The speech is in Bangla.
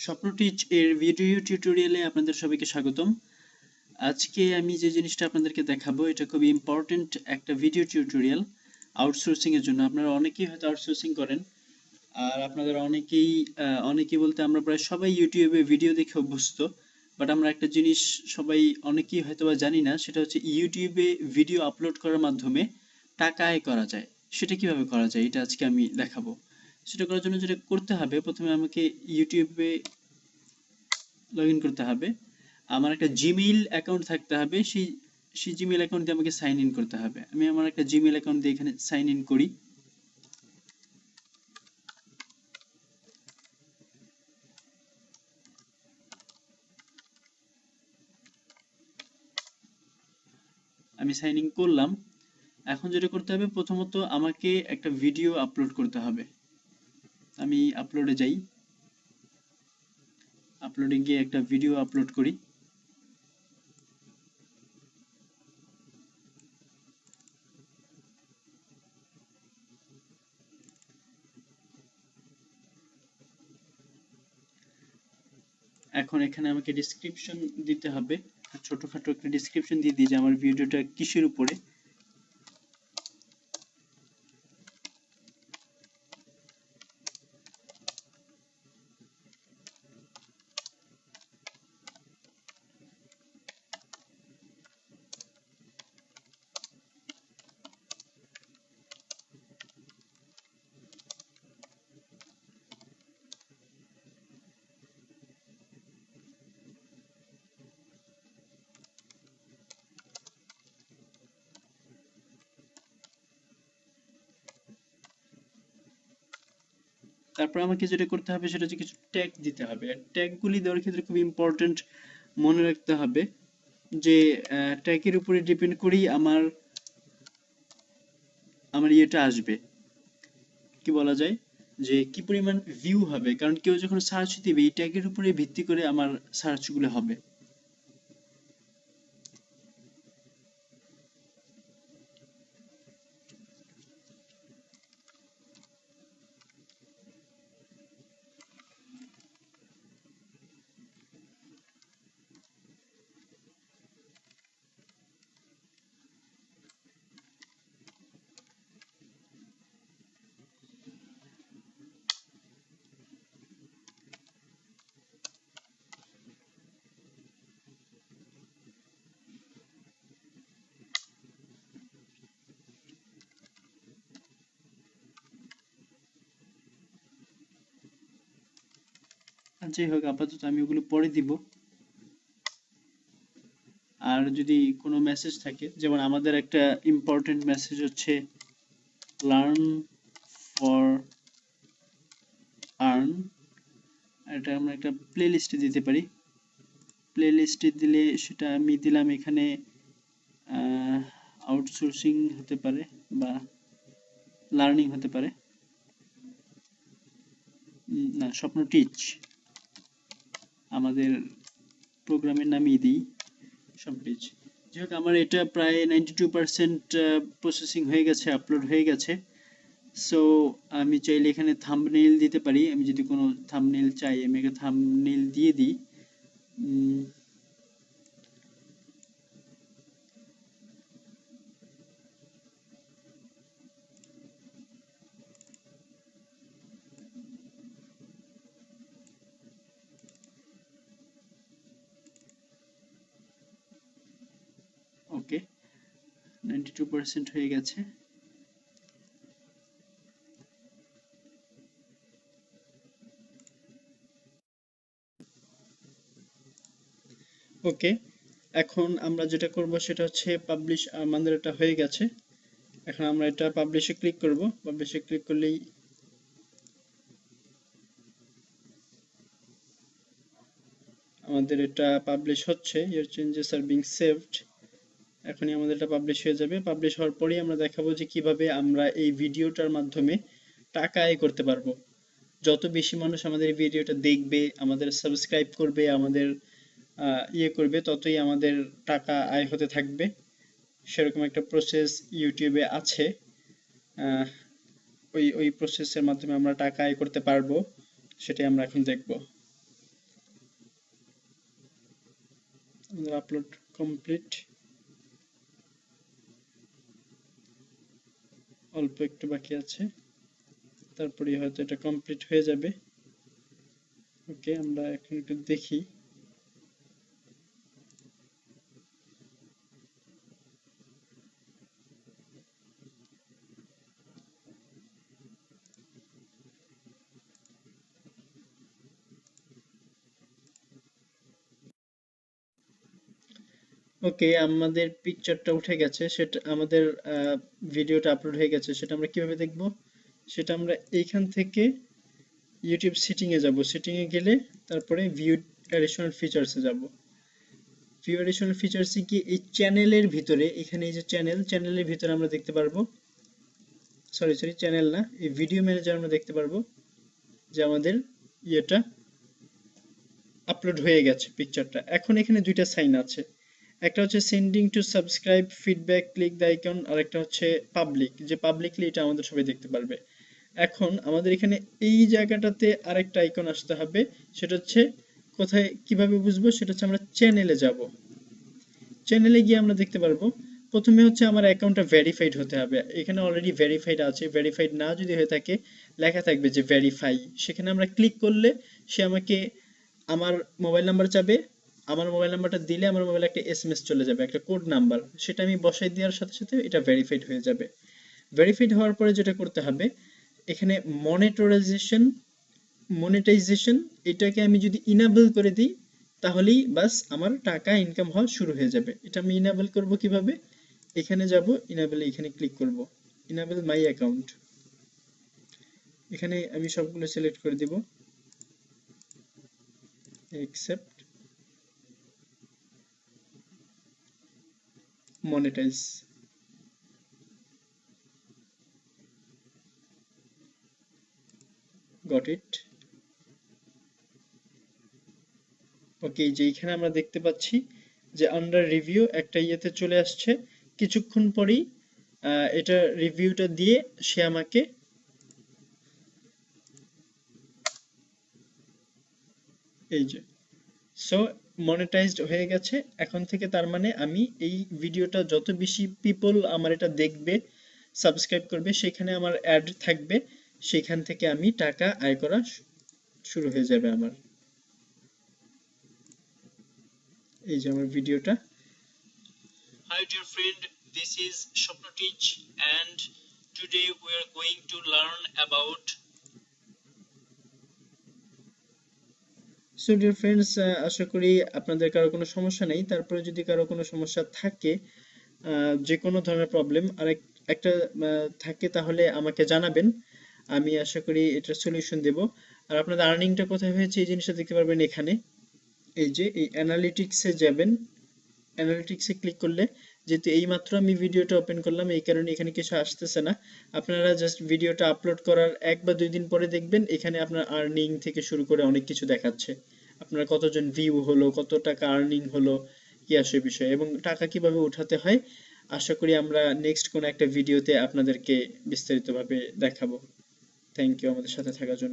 স্বপ্ন টিচ এর ভিডিও টিউটোরিয়ালে আপনাদের সবাইকে স্বাগতম। আজকে আমি যে জিনিসটা আপনাদেরকে দেখাবো এটা খুবই ইম্পর্টেন্ট একটা ভিডিও টিউটোরিয়াল আউটসোর্সিং এর জন্য। আপনারা অনেকেই হয়তো আউটসোর্সিং করেন, আর আপনাদের অনেকেই বলতে আমরা প্রায় সবাই ইউটিউবে ভিডিও দেখে অভ্যস্ত। বাট আমরা একটা জিনিস সবাই অনেকেই হয়তো বা জানি না, সেটা হচ্ছে ইউটিউবে ভিডিও আপলোড করার মাধ্যমে টাকা আয় করা যায়। সেটা কিভাবে করা যায় এটা আজকে আমি দেখাবো। সেটা করার জন্য যেটা করতে হবে, প্রথমে আমাকে ইউটিউবে লগ ইন করতে হবে। আমার একটা জিমেইল অ্যাকাউন্ট থাকতে হবে, সেই জিমেইল অ্যাকাউন্ট দিয়ে আমাকে সাইন ইন করতে হবে। আমি আমার একটা জিমেইল অ্যাকাউন্ট দিয়ে এখানে সাইন ইন করি। আমি সাইন ইন করলাম। এখন যেটা করতে হবে, প্রথমত আমাকে একটা ভিডিও আপলোড করতে হবে। আমি আপলোডে যাই, আপলোডে গিয়ে একটা ভিডিও আপলোড করি। এখন এখানে আমাকে ডেসক্রিপশন দিতে হবে, ছোটখাটো একটা ডেসক্রিপশন দিয়ে দিই যে আমার ভিডিওটা কিসের উপরে। তারপর আমাকে যেটা করতে হবে সেটা হচ্ছে কিছু ট্যাগ দিতে হবে। ট্যাগগুলি দেওয়ার ক্ষেত্রে খুব ইম্পর্টেন্ট, মনে রাখতে হবে যে ট্যাগের উপরে ডিপেন্ড করেই আমার আমার ইয়েটা আসবে, কি বলা যায়, যে কি পরিমাণ ভিউ হবে। কারণ কেউ যখন সার্চ দিবে এই ট্যাগের উপরে ভিত্তি করে আমার সার্চগুলো হবে। আর যাই হোক, আপাতত আমি ওগুলো পরে দিব। আর যদি কোনো মেসেজ থাকে, যেমন আমাদের একটা ইম্পর্টেন্ট মেসেজ হচ্ছে লার্ন ফর আর্ন, এটা আমরা একটা প্লে লিস্টে দিতে পারি। প্লে লিস্টে দিলে সেটা আমি দিলাম এখানে আউটসোর্সিং হতে পারে বা লার্নিং হতে পারে। না, স্বপ্ন টিচ আমাদের প্রোগ্রামের নামই দিই, স্বপ্ন টিচ। যাই হোক, আমার এটা প্রায় 92% প্রসেসিং হয়ে গেছে, আপলোড হয়ে গেছে। সো আমি চাইলে এখানে থাম্বনেইল দিতে পারি। আমি যদি কোনো থাম্বনেইল চাই আমি একটা থাম্বনেইল দিয়ে দিই। ওকে, 92% হয়ে গেছে। ওকে, এখন আমরা যেটা করব সেটা হচ্ছে পাবলিশ। আমাদের এটা হয়ে গেছে। এখন আমরা এটা পাবলিশে ক্লিক করব। পাবলিশে ক্লিক করলেই আমাদের এটা পাবলিশ হচ্ছে। Your changes are being saved. এখনই আমাদের এটা পাবলিশ হয়ে যাবে। পাবলিশ হওয়ার পরেই আমরা দেখাবো যে কিভাবে আমরা এই ভিডিওটার মাধ্যমে টাকা আয় করতে পারবো। যত বেশি মানুষ আমাদের এই ভিডিওটা দেখবে, আমাদের সাবস্ক্রাইব করবে, আমাদের ইয়ে করবে, ততই আমাদের টাকা আয় হতে থাকবে। সেরকম একটা প্রসেস ইউটিউবে আছে। আহ, ওই প্রসেসের মাধ্যমে আমরা টাকা আয় করতে পারবো, সেটাই আমরা এখন দেখব। আমাদের আপলোড কমপ্লিট, অল্প একটু বাকি আছে, তারপরে হয়তো এটা কমপ্লিট হয়ে যাবে। ওকে, আমরা এখন একটু দেখি। ওকে, আমাদের পিকচারটা উঠে গেছে, সেটা আমাদের ভিডিওটা আপলোড হয়ে গেছে। সেটা আমরা কিভাবে দেখব? সেটা আমরা এইখান থেকে ইউটিউব সেটিং এ যাব, সেটিং এ গেলে তারপরে ভিউ অ্যাডিশনাল ফিচার্স এ যাব। ভিউ অ্যাডিশনাল ফিচার্স এ গিয়ে এই চ্যানেলের ভিতরে, এখানে এই যে চ্যানেলের ভিতরে আমরা দেখতে পারবো, সরি চ্যানেল না, এই ভিডিও ম্যানেজার আমরা দেখতে পারবো যে আমাদের ইয়েটা আপলোড হয়ে গেছে পিকচারটা। এখন এখানে দুইটা সাইন আছে, একটা হচ্ছে sending to subscribe, feedback, click the icon, আর একটা হচ্ছে পাবলিক, যে পাবলিকলি এটা আমাদের সবাই দেখতে পারবে। এখন আমাদের এখানে এই জায়গাটাতে আরেকটা আইকন আসতে হবে, সেটা হচ্ছে কোথায়, কিভাবে বুঝবো? সেটা হচ্ছে আমরা চ্যানেলে যাব, চ্যানেলে গিয়ে আমরা দেখতে পারবো প্রথমে হচ্ছে আমার অ্যাকাউন্টটা ভেরিফাইড হতে হবে। এখানে অলরেডি ভেরিফাইড আছে, ভেরিফাইড না যদি হয়ে থাকে লেখা থাকবে যে ভেরিফাই, সেখানে আমরা ক্লিক করলে সে আমাকে আমার মোবাইল নাম্বার চাবে, আমার মোবাইল নাম্বারটা দিলে আমার মোবাইলে একটা এসএমএস চলে যাবে, একটা কোড নাম্বার, সেটা আমি বসাই দেওয়ার সাথে সাথে এটা ভেরিফাইড হয়ে যাবে। ভেরিফাইড হওয়ার পরে যেটা করতে হবে, এখানে মনিটাইজেশন এটাকে আমি যদি ইনেবল করে দিই, তাহলেই বাস আমার টাকা ইনকাম হওয়া শুরু হয়ে যাবে। এটা আমি ইনেবল করব কিভাবে? এখানে যাব, ইনেবলে এখানে ক্লিক করব, ইনেবল মাই অ্যাকাউন্ট, এখানে আমি সবগুলো সিলেক্ট করে দিব, accept, monetize, got it। ওকে, যে এখানে আমরা দেখতে পাচ্ছি যে আন্ডার রিভিউ একটা ইয়েতে চলে আসছে, কিছুক্ষণ পরেই এটা রিভিউটা দিয়ে সে আমাকে এই যে সো মনিটাইজড হয়ে গেছে। এখন থেকে তার মানে আমি এই ভিডিওটা যত বেশি পিপল আমার এটা দেখবে, সাবস্ক্রাইব করবে, সেখানে আমার অ্যাড থাকবে, সেখান থেকে আমি টাকা আয় করা শুরু হয়ে যাবে আমার। এই যে আমার ভিডিওটা। Hi dear friend, this is Shopnotich and today we are going to learn about so dear friends, আশা করি আপনাদের কারো কোনো সমস্যা নেই। তারপরে যদি কারো কোনো সমস্যা থাকে, যে কোনো ধরনের প্রবলেম আর একটা থাকে, তাহলে আমাকে জানাবেন, আমি আশা করি এটার সলিউশন দেব। আর আপনাদের আর্নিংটা কোথায় হয়েছে এই জিনিসটা দেখতে পারবেন এখানে, এই যে এই অ্যানালিটিক্সে যাবেন, অ্যানালিটিক্সে ক্লিক করলে, যেহেতু এইমাত্র আমি ভিডিওটা ওপেন করলাম এই কারণে এখানে কিছু আসতেছে না, আপনারা জাস্ট ভিডিওটা আপলোড করার 1 বা 2 দিন পরে দেখবেন এখানে আপনার আর্নিং থেকে শুরু করে অনেক কিছু দেখাচ্ছে, আপনার কতজন ভিউ হলো, কত টাকা আর্নিং হলো, কি আসে বিষয়, এবং টাকা কিভাবে উঠাতে হয় আশা করি আমরা নেক্সট কোন একটা ভিডিওতে আপনাদেরকে বিস্তারিতভাবে দেখাবো। থ্যাংক ইউ আমাদের সাথে থাকার জন্য।